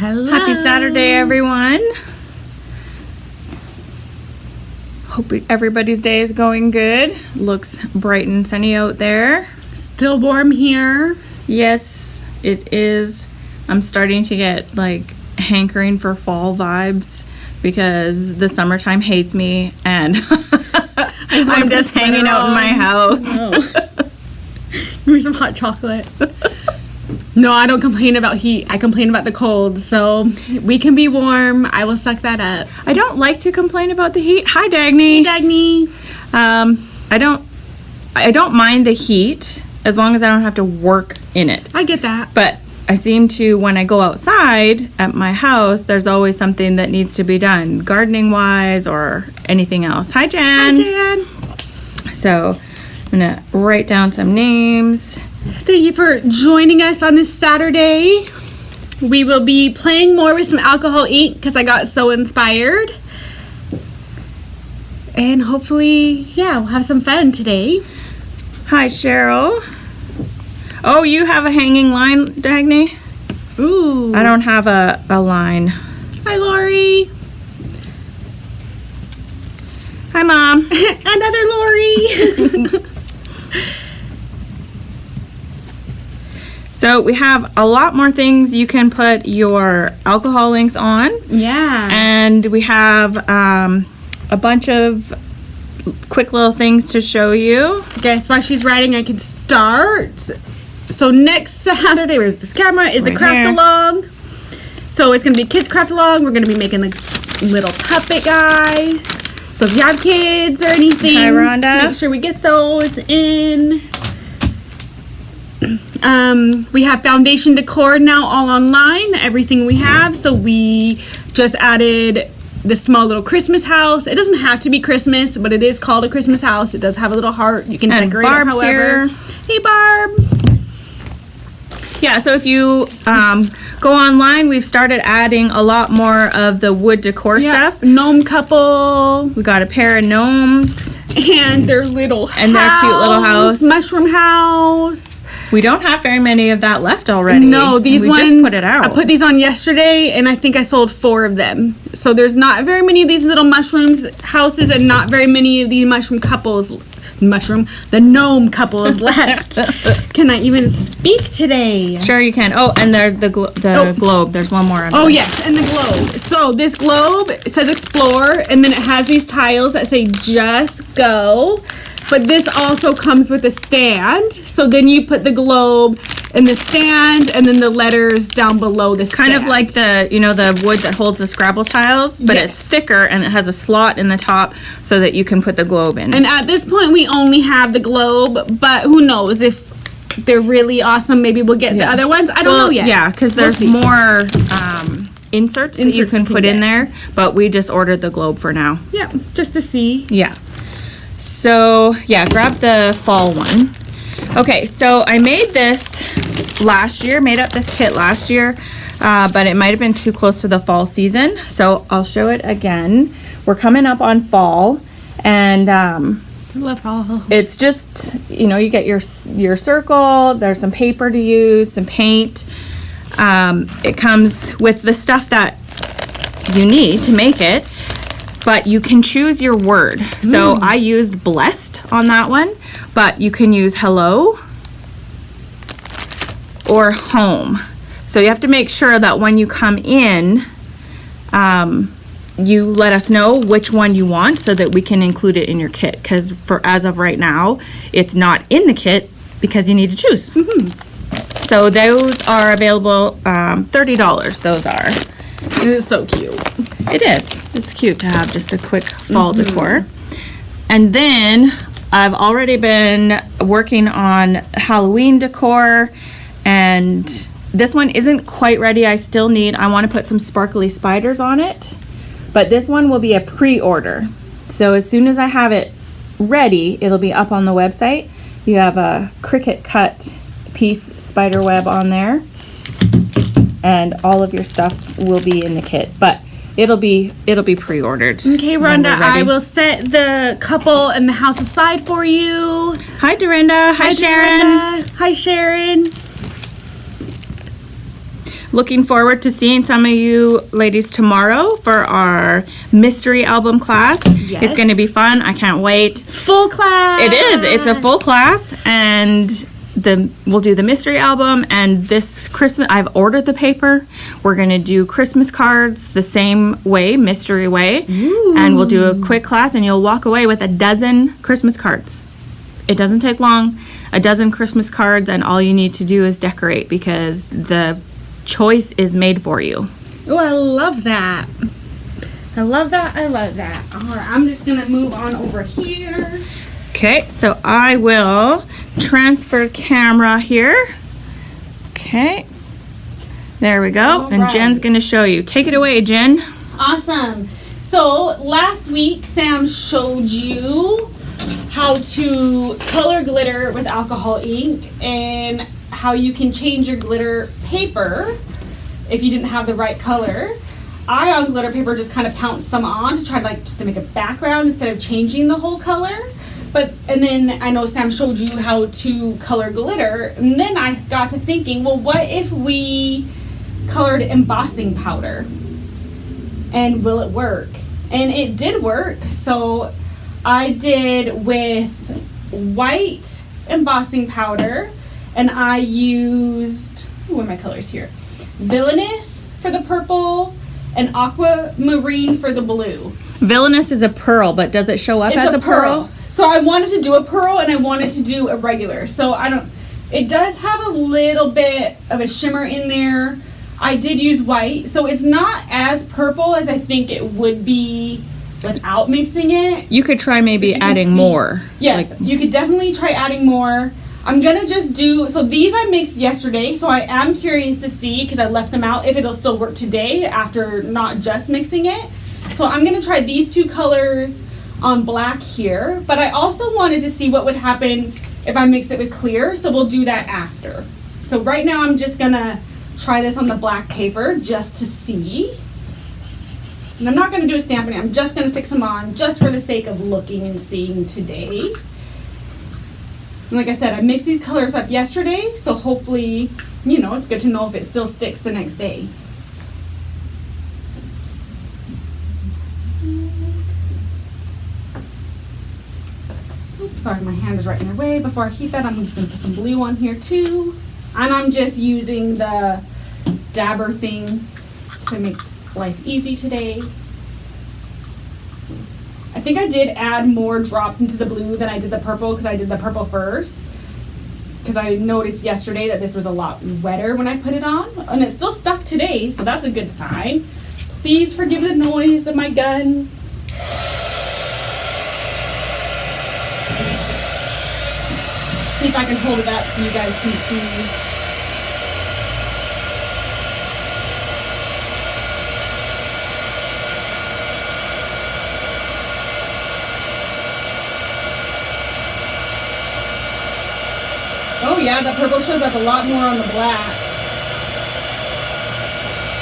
Hello. Happy Saturday, everyone. Hope everybody's day is going good. Looks bright and sunny out there. Still warm here. Yes, it is. I'm starting to get like hankering for fall vibes because the summertime hates me and I'm just hanging out in my house. Oh. Give me some hot chocolate. No, I don't complain about heat. I complain about the cold. So we can be warm. I will suck that up. I don't like to complain about the heat. Hi, Dagny. Hey, Dagny. I don't mind the heat as long as I don't have to work in it. I get that. But I seem to, when I go outside at my house, there's always something that needs to be done, gardening-wise or anything else. Hi, Jan. Hi, Jan. So I'm going to write down some names. Thank you for joining us on this Saturday. We will be playing more with some alcohol ink because I got so inspired. And hopefully, yeah, we'll have some fun today. Hi, Cheryl. Oh, you have a hanging line, Dagny? Ooh. I don't have a line. Hi, Lori. Hi, Mom. Another Lori. So we have a lot more things you can put your alcohol inks on. Yeah. And we have a bunch of quick little things to show you. Guess while she's writing, I can start. So next Saturday, where's this camera? Is the Right craft here. along. So it's gonna be kids craft along. We're gonna be making the little puppet guy. So if you have kids or anything, Hi, Rhonda. make sure we get those in. We have foundation decor now all online, everything we have. So we just added this small little Christmas house. It doesn't have to be Christmas, but it is called a Christmas house. It does have a little heart. You can And decorate it Barb's however. here. Hey, Barb. Yeah, so if you go online, we've started adding a lot more of the wood decor stuff. Gnome couple. We got a pair of gnomes. And their little house. And their cute little house. Mushroom house. We don't have very many of that left already. No, these we ones. just put it out. I put these on yesterday, and I think I sold 4 of them. So there's not very many of these little mushrooms houses, and not very many of the the gnome couples left. Can I even speak today? Sure you can. Oh, and the globe. There's one more. Oh yes, and the globe. So this globe says explore, and then it has these tiles that say just go. But this also comes with a stand. So then you put the globe in the stand and then the letters down below the stand. Kind of like the wood that holds the Scrabble tiles, but Yes. it's thicker and it has a slot in the top so that you can put the globe in. And at this point we only have the globe, but who knows if they're really awesome, maybe we'll get the other ones. I don't know yet. Yeah, because there's more inserts that you can put in there, but we just ordered the globe for now. Yeah, just to see. Yeah. So, yeah, grab the fall one. Okay, so I made this made up this kit last year, but it might have been too close to the fall season. So I'll show it again. We're coming up on fall, and I love fall. it's just, you get your circle, there's some paper to use, some paint. It comes with the stuff that you need to make it. But you can choose your word. So I used blessed on that one, but you can use hello or home. So you have to make sure that when you come in, you let us know which one you want so that we can include it in your kit. Because as of right now, it's not in the kit because you need to choose. So those are available, $30. Those are. It is so cute. It is. It's cute to have just a quick fall decor. And then I've already been working on Halloween decor, and this one isn't quite ready. I want to put some sparkly spiders on it, but this one will be a pre-order. So as soon as I have it ready, it'll be up on the website. You have a Cricut cut piece spider web on there, and all of your stuff will be in the kit, but it'll be pre-ordered. Okay, Rhonda, I will set the couple and the house aside for you. Hi, Dorinda. Hi, Sharon. Dorinda. Hi, Sharon. looking forward to seeing some of you ladies tomorrow for our mystery album class. Yes. It's going to be fun. I can't wait. Full class. It is. It's a full class, and we'll do the mystery album. And this Christmas, I've ordered the paper. We're gonna do Christmas cards the same way, mystery way. Ooh. And we'll do a quick class, and you'll walk away with a dozen Christmas cards. It doesn't take long. A dozen Christmas cards, and all you need to do is decorate because the choice is made for you. Oh, I love that. I love that. I love that. All right, I'm just gonna move on over here. Okay, so I will transfer camera here. Okay, there we go. All And right. Jen's gonna show you. Take it away, Jen. Awesome. So last week, Sam showed you how to color glitter with alcohol ink and how you can change your glitter paper if you didn't have the right color. I on glitter paper just kind of pounced some on to try just to make a background instead of changing the whole color. And then I know Sam showed you how to color glitter, and then I got to thinking, well, what if we colored embossing powder? And will it work? And it did work. So I did with white embossing powder, and I used, what are my colors here? Villainous for the purple and aquamarine for the blue. Villainous is a pearl, but does it show up as a pearl? So I wanted to do a pearl and I wanted to do a regular. So it does have a little bit of a shimmer in there. I did use white, so it's not as purple as I think it would be without mixing it. You could try maybe adding more. Yes, you could definitely try adding more. I'm gonna just so these I mixed yesterday, so I am curious to see, because I left them out, if it'll still work today after not just mixing it. So I'm gonna try these two colors on black here, but I also wanted to see what would happen if I mix it with clear, so we'll do that after. So right now I'm just gonna try this on the black paper just to see. And I'm not gonna do a stamping, I'm just gonna stick some on just for the sake of looking and seeing today. And like I said, I mixed these colors up yesterday, so hopefully, it's good to know if it still sticks the next day. Oops, sorry, my hand is right in the way. Before I heat that, I'm just going to put some blue on here too. And I'm just using the dabber thing to make life easy today. I think I did add more drops into the blue than I did the purple, because I did the purple first. Because I noticed yesterday that this was a lot wetter when I put it on. And it still stuck today, so that's a good sign. Please forgive the noise of my gun. See if I can hold it up so you guys can see. Oh yeah, the purple shows up a lot more on the black.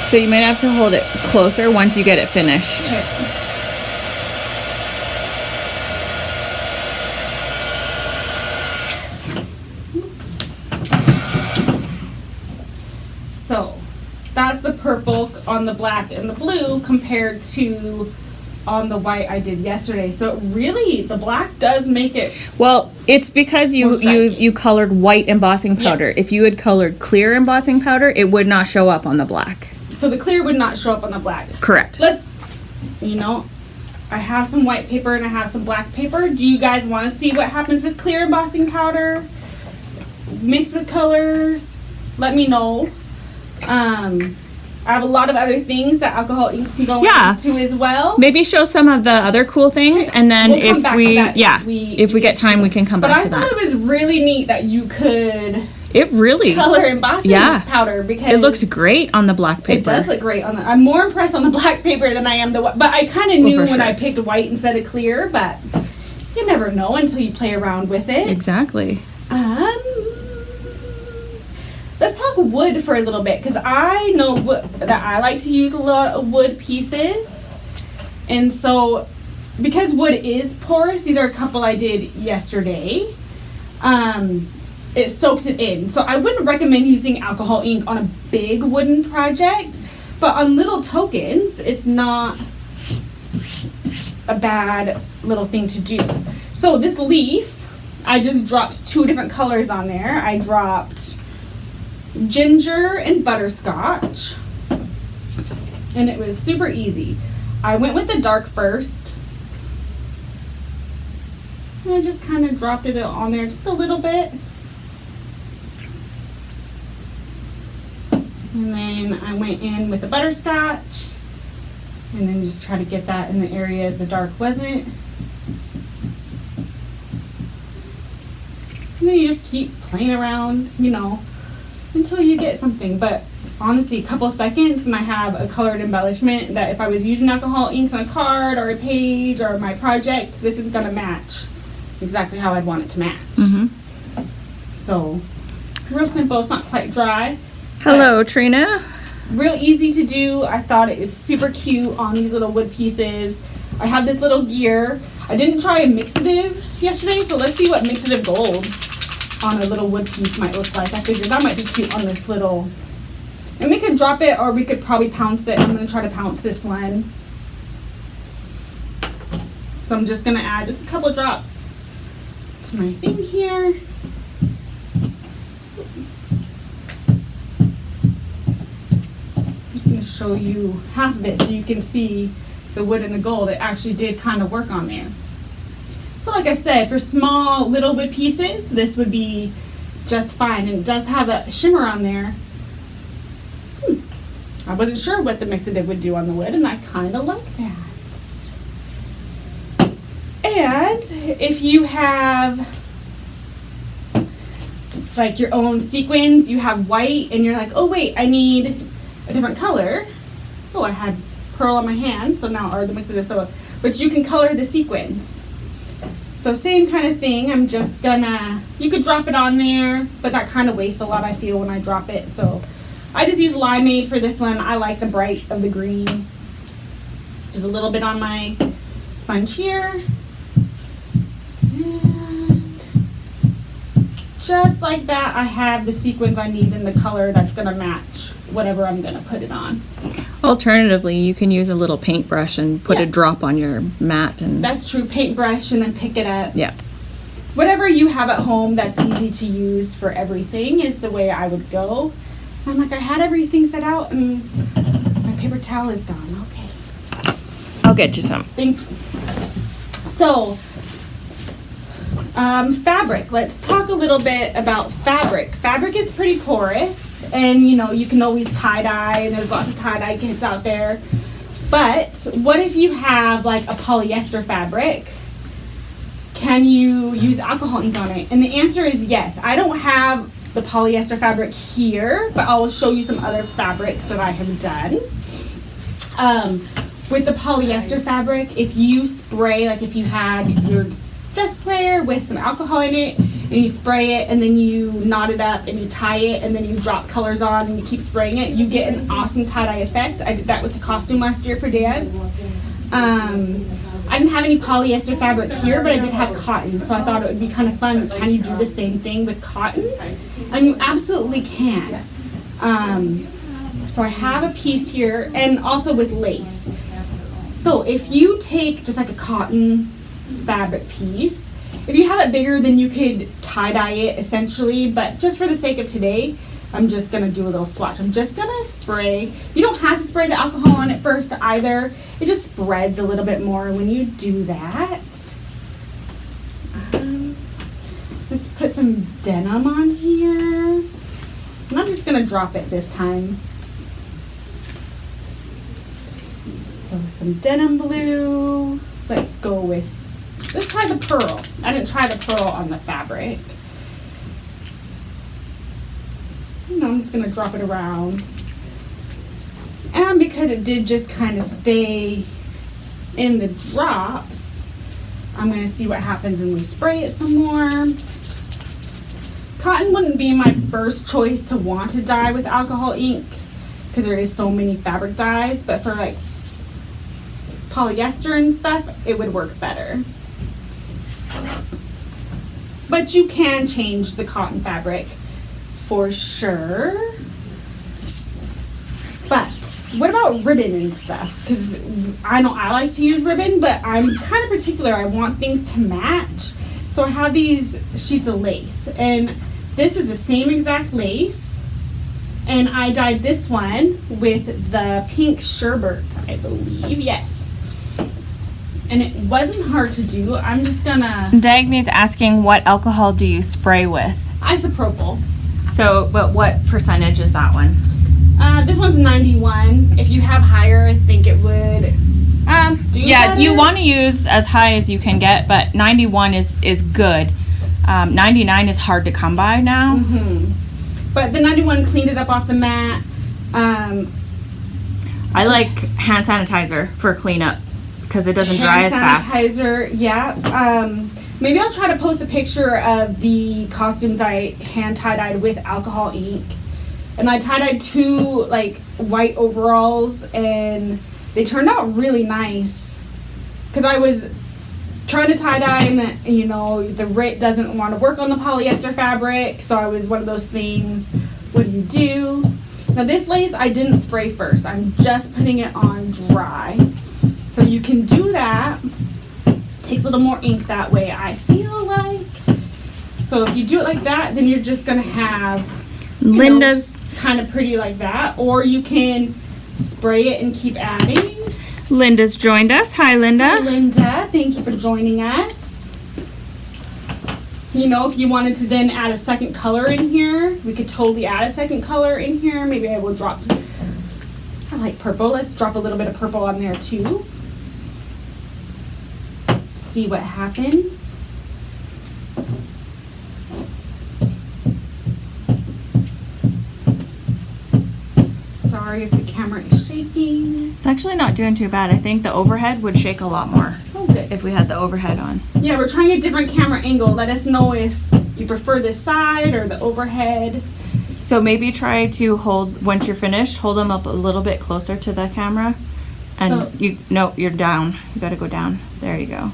So you might have to hold it closer once you get it finished. Okay. So that's the purple on the black and the blue compared to on the white I did yesterday. So really, the black does make it. Well, it's because you colored white embossing powder. Yeah. If you had colored clear embossing powder, it would not show up on the black. So the clear would not show up on the black. Correct. I have some white paper and I have some black paper. Do you guys want to see what happens with clear embossing powder mixed with colors? Let me know. I have a lot of other things that alcohol inks can go into as well. Maybe show some of the other cool things, and then We'll come back to that if we get time, we can come back to that. But I thought it was really neat that you could It really color embossing powder, because it looks great on the black paper. it does look great on the. I'm more impressed on the black paper than I am the white. But I kind of knew for when sure. I picked white instead of clear. But you never know until you play around with it. Exactly. Let's talk wood for a little bit, because I know that I like to use a lot of wood pieces. And so, because wood is porous, these are a couple I did yesterday. it soaks it in. So I wouldn't recommend using alcohol ink on a big wooden project, but on little tokens, it's not a bad little thing to do. So this leaf, I just dropped 2 different colors on there. I dropped ginger and butterscotch, and it was super easy. I went with the dark first, and I just kind of dropped it on there just a little bit. And then I went in with the butterscotch, and then just try to get that in the areas the dark wasn't. And then you just keep playing around, you know, until you get something. But honestly, a couple seconds and I have a colored embellishment that if I was using alcohol inks on a card or a page or my project, this is gonna match exactly how I'd want it to match. So, real simple. It's not quite dry. Hello, Trina. Real easy to do. I thought it was super cute on these little wood pieces. I have this little gear. I didn't try a mixative yesterday, so let's see what mixative gold on a little wood piece might look like. I figured that might be cute on this little, and we could drop it or we could probably pounce it. I'm gonna try to pounce this one. So I'm just gonna add just a couple drops to my thing here. I'm just gonna show you half of it so you can see the wood and the gold. It actually did kind of work on there. So like I said, for small little wood pieces, this would be just fine. And it does have a shimmer on there. I wasn't sure what the mixative would do on the wood, and I kind of like that. And if you have like your own sequins, you have white, and you're like, oh wait, I need a different color. Oh, I had pearl on my hand, so now, or the mixative, so, but you can color the sequins. So same kind of thing. I'm just gonna, you could drop it on there, but that kind of wastes a lot, I feel, when I drop it. So I just use Limeade for this one. I like the bright of the green. Just a little bit on my sponge here. And just like that, I have the sequins I need in the color that's gonna match whatever I'm gonna put it on. Alternatively, you can use a little paintbrush and put a drop on your mat. And that's true, paintbrush and then pick it up. Yeah. Whatever you have at home that's easy to use for everything is the way I would go. And I'm like, I had everything set out and my paper towel is gone. Okay. I'll get you some. Thank you. So, fabric. Let's talk a little bit about fabric. Fabric is pretty porous, and you know, you can always tie-dye, and there's lots of tie-dye kits out there. But what if you have like a polyester fabric? Can you use alcohol ink on it? And the answer is yes. I don't have the polyester fabric here, but I will show you some other fabrics that I have done. With the polyester fabric, if you spray, like if you had your dress sprayer with some alcohol in it, and you spray it, and then you knot it up, and you tie it, and then you drop colors on, and you keep spraying it, you get an awesome tie-dye effect. I did that with the costume last year for dance. I didn't have any polyester fabric here, but I did have cotton, so I thought it would be kind of fun. Can you do the same thing with cotton? And you absolutely can. So I have a piece here, and also with lace. So if you take just like a cotton fabric piece, if you have it bigger, then you could tie-dye it essentially, but just for the sake of today, I'm just gonna do a little swatch. I'm just gonna spray. You don't have to spray the alcohol on it first either. It just spreads a little bit more when you do that. Let's put some denim on here. And I'm just gonna drop it this time. So some denim blue. Let's go with, let's try the pearl. I didn't try the pearl on the fabric. And I'm just gonna drop it around. And because it did just kind of stay in the drops, I'm gonna see what happens when we spray it some more. Cotton wouldn't be my first choice to want to dye with alcohol ink because there is so many fabric dyes, but for like polyester and stuff, it would work better. but you can change the cotton fabric for sure. But what about ribbon and stuff? Because I know I like to use ribbon, but I'm kind of particular. I want things to match. So I have these sheets of lace, and this is the same exact lace. And I dyed this one with the pink sherbet, I believe. Yes. And it wasn't hard to do. I'm just gonna... Dagny's asking, what alcohol do you spray with? Isopropyl. So, but what percentage is that one? This one's 91. If you have higher, I think it would do yeah, better. you want to use as high as you can get, but 91 is good. 99 is hard to come by now. Mm-hmm. But the 91 cleaned it up off the mat. I like hand sanitizer for cleanup because it doesn't dry as fast. Sanitizer, yeah. Maybe I'll try to post a picture of the costumes I hand tie-dyed with alcohol ink. And I tie-dyed 2 like white overalls, and they turned out really nice. Because I was trying to tie-dye, and you know, the RIT doesn't want to work on the polyester fabric, so I was one of those things, what do you do? Now this lace I didn't spray first, I'm just putting it on dry. So you can do that. Takes a little more ink that way, I feel like. So if you do it like that, then you're just gonna have Linda's kind of pretty like that, or you can spray it and keep adding. Linda's joined us. Hi, Linda. Linda, thank you for joining us. You know, if you wanted to then add a second color in here, we could totally add a second color in here. Maybe I will drop, I like purple. Let's drop a little bit of purple on there too. See what happens. Sorry if the camera is shaking. It's actually not doing too bad. I think the overhead would shake a lot more Oh, good. if we had the overhead on. Yeah, we're trying a different camera angle. Let us know if you prefer this side or the overhead. So maybe try to hold, once you're finished, hold them up a little bit closer to the camera. And So- you're down. You gotta go down. There you go.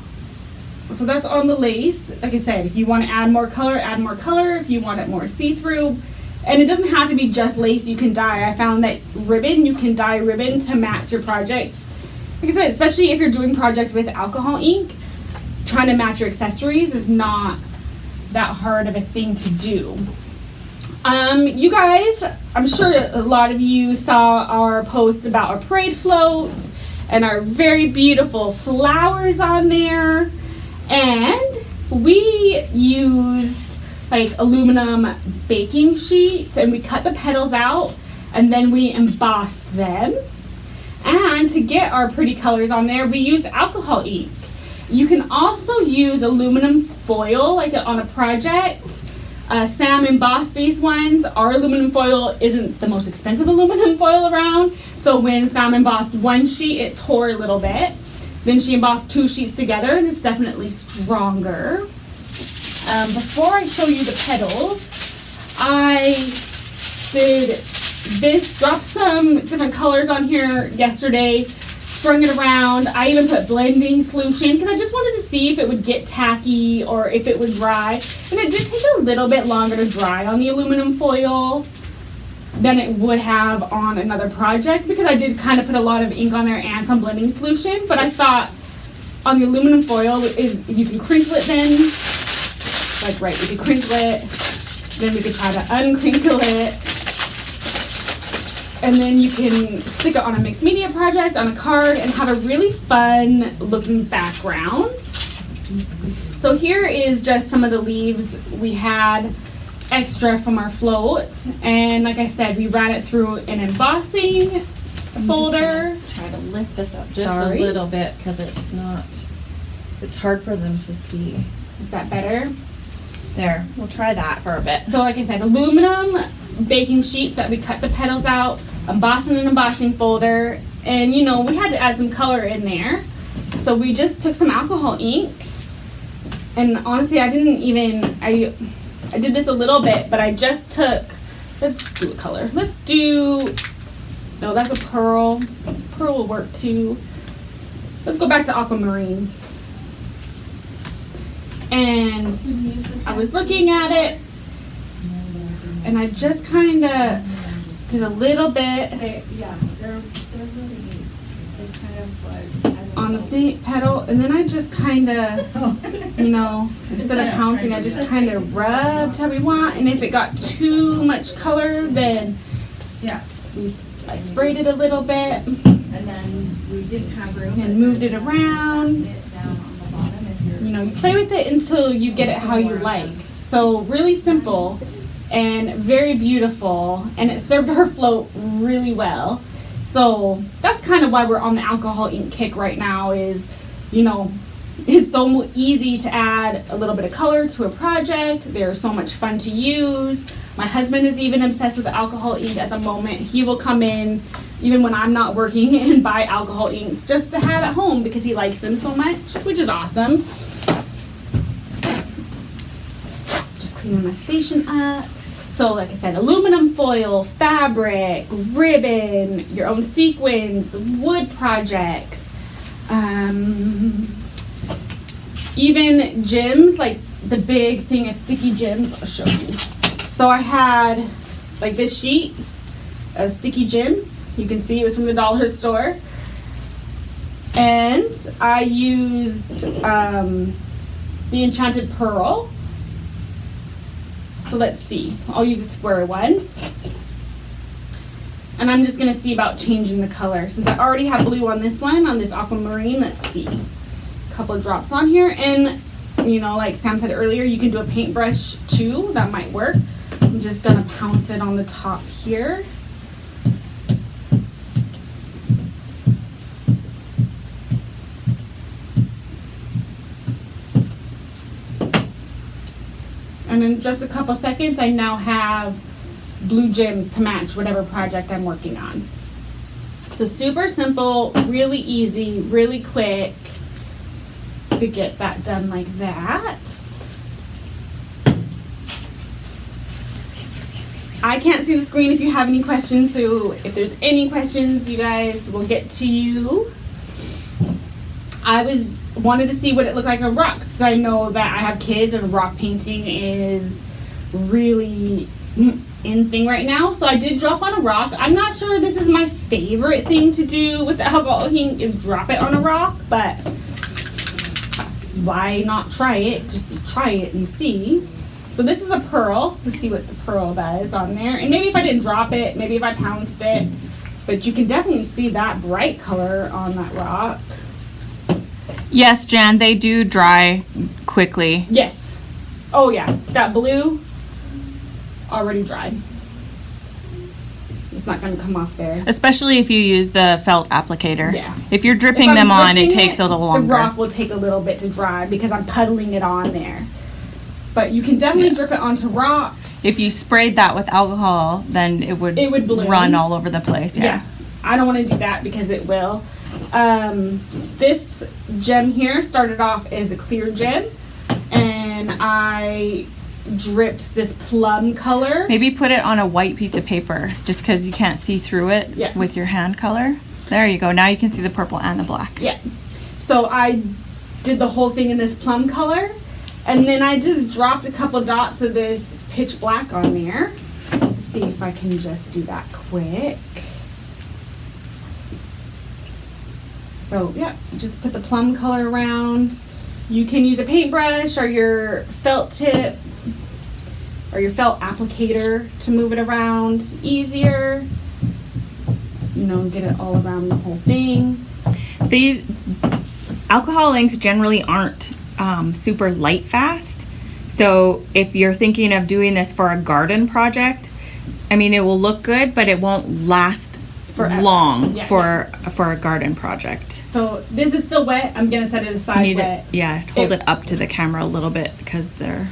So that's on the lace. Like I said, if you want to add more color, add more color. If you want it more see-through. And it doesn't have to be just lace you can dye. I found that ribbon, you can dye ribbon to match your projects. Like I said, especially if you're doing projects with alcohol ink, trying to match your accessories is not that hard of a thing to do. You guys, I'm sure a lot of you saw our post about our parade floats and our very beautiful flowers on there. And we used like aluminum baking sheets, and we cut the petals out, and then we embossed them. And to get our pretty colors on there, we used alcohol ink. You can also use aluminum foil, like on a project. Sam embossed these ones. Our aluminum foil isn't the most expensive aluminum foil around, so when Sam embossed one sheet, it tore a little bit. Then she embossed 2 sheets together, and it's definitely stronger. Before I show you the petals, I did this, dropped some different colors on here yesterday, sprung it around. I even put blending solution because I just wanted to see if it would get tacky or if it would dry. And it did take a little bit longer to dry on the aluminum foil than it would have on another project, because I did kind of put a lot of ink on there and some blending solution. But I thought on the aluminum foil, you can crinkle it then. Like right, we could crinkle it, then we could try to uncrinkle it, and then you can stick it on a mixed media project, on a card, and have a really fun looking background. So here is just some of the leaves we had extra from our float, and like I said, we ran it through an embossing folder. Try to lift this up just Sorry. a little bit because it's hard for them to see. Is that better? There, we'll try that for a bit. So like I said, aluminum baking sheets that we cut the petals out, embossed in an embossing folder, and you know, we had to add some color in there. So we just took some alcohol ink, and honestly, I did this a little bit, but I just took, let's do a color. Let's do, no, that's a pearl. Pearl will work too. Let's go back to aquamarine. And I was looking at it, and I just kind of did a little bit on the petal, and then I just kind of, you know, instead of pouncing, I just kind of rubbed how we want. And if it got too much color, then I sprayed it a little bit, And then we didn't have room. and moved it around. You know, you play with it until you get it how you like. So really simple and very beautiful, and it served her float really well. So that's kind of why we're on the alcohol ink kick right now, is, you know, it's so easy to add a little bit of color to a project. They're so much fun to use. My husband is even obsessed with alcohol ink at the moment. He will come in even when I'm not working and buy alcohol inks just to have at home because he likes them so much, which is awesome. Just cleaning my station up. So like I said, aluminum foil, fabric, ribbon, your own sequins, wood projects, even gems, like the big thing is sticky gems. I'll show you. So I had like this sheet of sticky gems. You can see it was from the dollar store. And I used the Enchanted Pearl. So let's see, I'll use a square one. And I'm just gonna see about changing the color. Since I already have blue on this one, on this aquamarine, let's see. A couple of drops on here. And, you know, like Sam said earlier, you can do a paintbrush too, that might work. I'm just gonna pounce it on the top here. And in just a couple seconds, I now have blue gems to match whatever project I'm working on. So super simple, really easy, really quick to get that done like that. I can't see the screen if you have any questions, so if there's any questions, you guys will get to you. I wanted to see what it looked like on rocks, because I know that I have kids and rock painting is really in thing right now. So I did drop on a rock. I'm not sure this is my favorite thing to do with the alcohol ink, is drop it on a rock, but why not try it? Just to try it and see. So this is a pearl. Let's see what the pearl does on there. And maybe if I didn't drop it, maybe if I pounced it, but you can definitely see that bright color on that rock. Yes, Jan, they do dry quickly. Yes. Oh yeah, that blue already dried. It's not going to come off there. Especially if you use the felt applicator. Yeah. If you're dripping If I'm them on, it dripping takes a little longer. The rock will take a little bit to dry because I'm puddling it on there. But you can definitely drip it onto rocks. If you sprayed that with alcohol, then it would bloom. run all over the place. Yeah. I don't want to do that because it will. This gem here started off as a clear gem, and I dripped this plum color. Maybe put it on a white piece of paper just because you can't see through it with your hand color. There you go. Now you can see the purple and the black. Yeah. So I did the whole thing in this plum color, and then I just dropped a couple dots of this pitch black on there. Let's see if I can just do that quick. So yeah, just put the plum color around. You can use a paintbrush or your felt tip or your felt applicator to move it around easier. You know, get it all around the whole thing. These alcohol inks generally aren't super light fast. So if you're thinking of doing this for a garden project, I mean, it will look good, but it won't last Forever. long Yeah. for a garden project. So this is still wet. I'm gonna set it aside wet. Hold it up to the camera a little bit because they're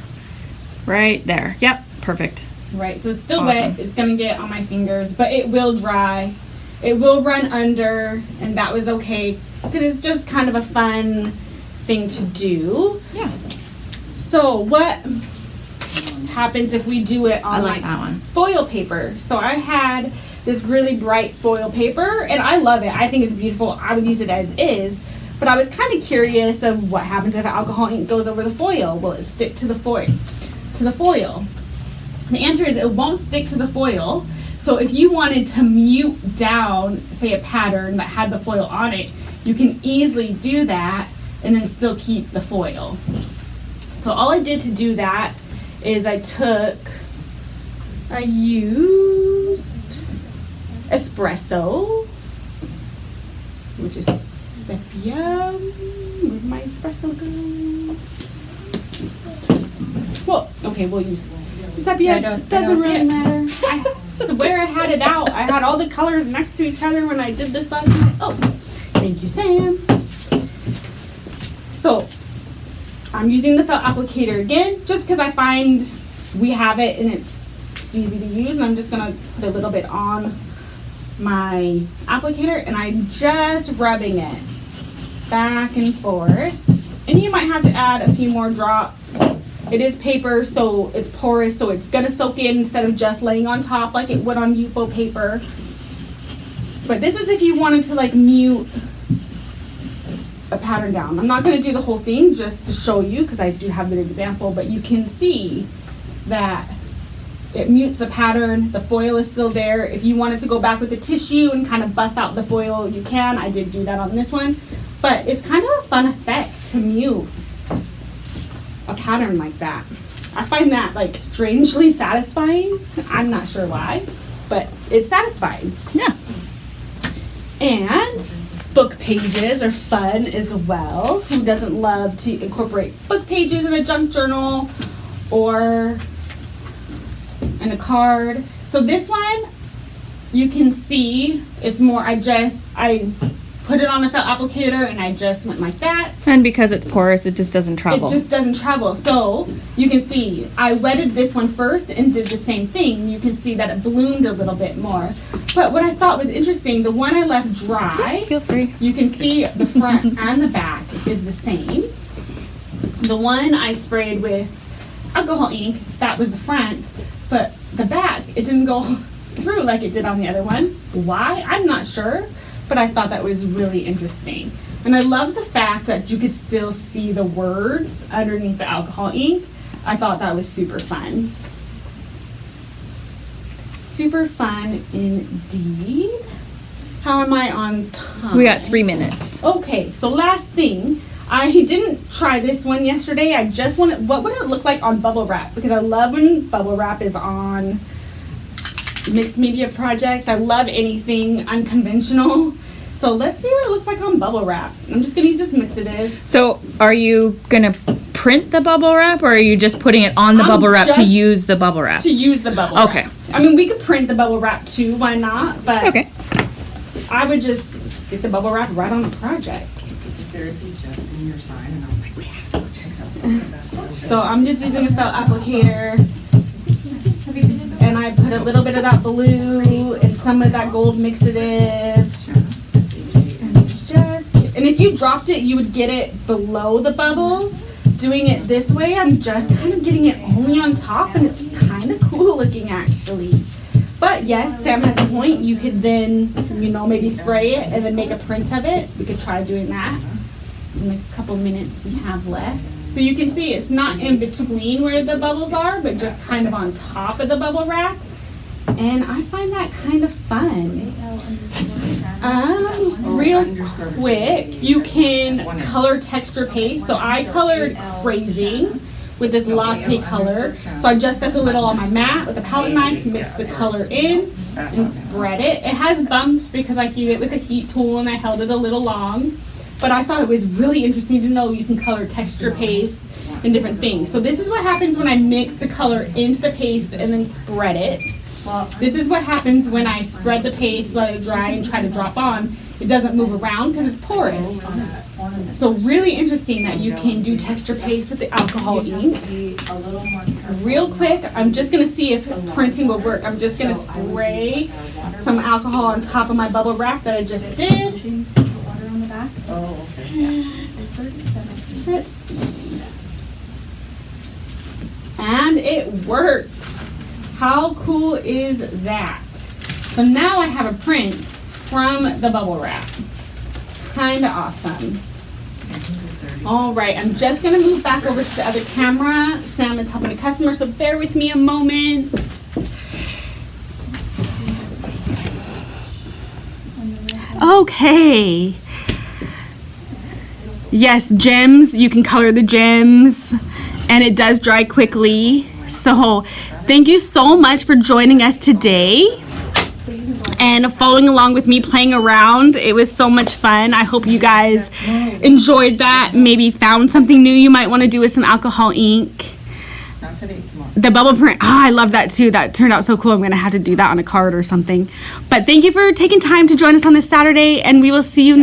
right there. Yep, perfect. Right, so it's still Awesome. wet. It's gonna get on my fingers, but it will dry. It will run under, and that was okay because it's just kind of a fun thing to do. Yeah. So what happens if we do it on I like that one. foil paper? So I had this really bright foil paper, and I love it. I think it's beautiful. I would use it as is, But I was kind of curious of what happens if alcohol ink goes over the foil. Will it stick to the foil? The answer is it won't stick to the foil. So if you wanted to mute down, say, a pattern that had the foil on it, you can easily do that and then still keep the foil. So all I did to do that is I used espresso, which is sepia. Where'd my espresso go? Well, okay, we'll use sepia. Doesn't really matter. I swear I had it out. I had all the colors next to each other when I did this last night. Oh, thank you, Sam. So I'm using the felt applicator again, just because I find we have it and it's easy to use. And I'm just gonna put a little bit on my applicator, and I'm just rubbing it back and forth. And you might have to add a few more drops. It is paper, so it's porous, so it's gonna soak in instead of just laying on top like it would on UFO paper. But this is if you wanted to like mute a pattern down. I'm not gonna do the whole thing just to show you because I do have an example, but you can see that it mutes the pattern. The foil is still there. If you wanted to go back with the tissue and kind of buff out the foil, you can. I did do that on this one, but it's kind of a fun effect to mute a pattern like that. I find that like strangely satisfying. I'm not sure why, but it's satisfying. Yeah. And book pages are fun as well. Who doesn't love to incorporate book pages in a junk journal or in a card? So this one, you can see it's more, I put it on the felt applicator and I just went like that. And because it's porous, it just doesn't travel. It just doesn't travel. So you can see I wetted this one first and did the same thing. You can see that it ballooned a little bit more. But what I thought was interesting, the one I left dry, Feel free. you can see the front and the back is the same. The one I sprayed with alcohol ink, that was the front, but the back, it didn't go through like it did on the other one. Why? I'm not sure. But I thought that was really interesting. And I love the fact that you could still see the words underneath the alcohol ink. I thought that was super fun. Super fun indeed. How am I on time? We got 3 minutes. Okay, so last thing. I didn't try this one yesterday. I just wanted, what would it look like on bubble wrap? Because I love when bubble wrap is on mixed media projects. I love anything unconventional. So let's see what it looks like on bubble wrap. I'm just gonna use this mixative. So are you gonna print the bubble wrap, or are you just putting it on the bubble wrap to use the bubble wrap? To use the bubble Okay. wrap. I mean, we could print the bubble wrap too, why not? But Okay. I would just stick the bubble wrap right on the project. Seriously, just seen your sign, and I was like, we have to go check it out. So I'm just using a felt applicator. And I put a little bit of that blue and some of that gold mixative. And if you dropped it, you would get it below the bubbles. Doing it this way, I'm just kind of getting it only on top, and it's kind of cool looking actually. But yes, Sam has a point. You could then, maybe spray it and then make a print of it. We could try doing that in the couple minutes we have left. So you can see it's not in between where the bubbles are, but just kind of on top of the bubble wrap. And I find that kind of fun. Real quick, you can color texture paste. So I colored Crazy with this latte color. So I just stuck a little on my mat with a palette knife, mixed the color in, and spread it. It has bumps because I heat it with a heat tool and I held it a little long. But I thought it was really interesting to know you can color texture paste and different things. So this is what happens when I mix the color into the paste and then spread it. This is what happens when I spread the paste, let it dry, and try to drop on. It doesn't move around because it's porous. So really interesting that you can do texture paste with the alcohol ink. Real quick, I'm just going to see if printing will work. I'm just going to spray some alcohol on top of my bubble wrap that I just did. Let's see. And it works. How cool is that? So now I have a print from the bubble wrap. Kinda awesome. All right, I'm just gonna move back over to the other camera. Sam is helping a customer, so bear with me a moment. Okay. Yes, gems, you can color the gems, and it does dry quickly. So thank you so much for joining us today and following along with me playing around. It was so much fun. I hope you guys enjoyed that. Maybe found something new you might want to do with some alcohol ink. Not today, tomorrow. The bubble print, I love that too. That turned out so cool. I'm gonna have to do that on a card or something. But thank you for taking time to join us on this Saturday, and we will see you next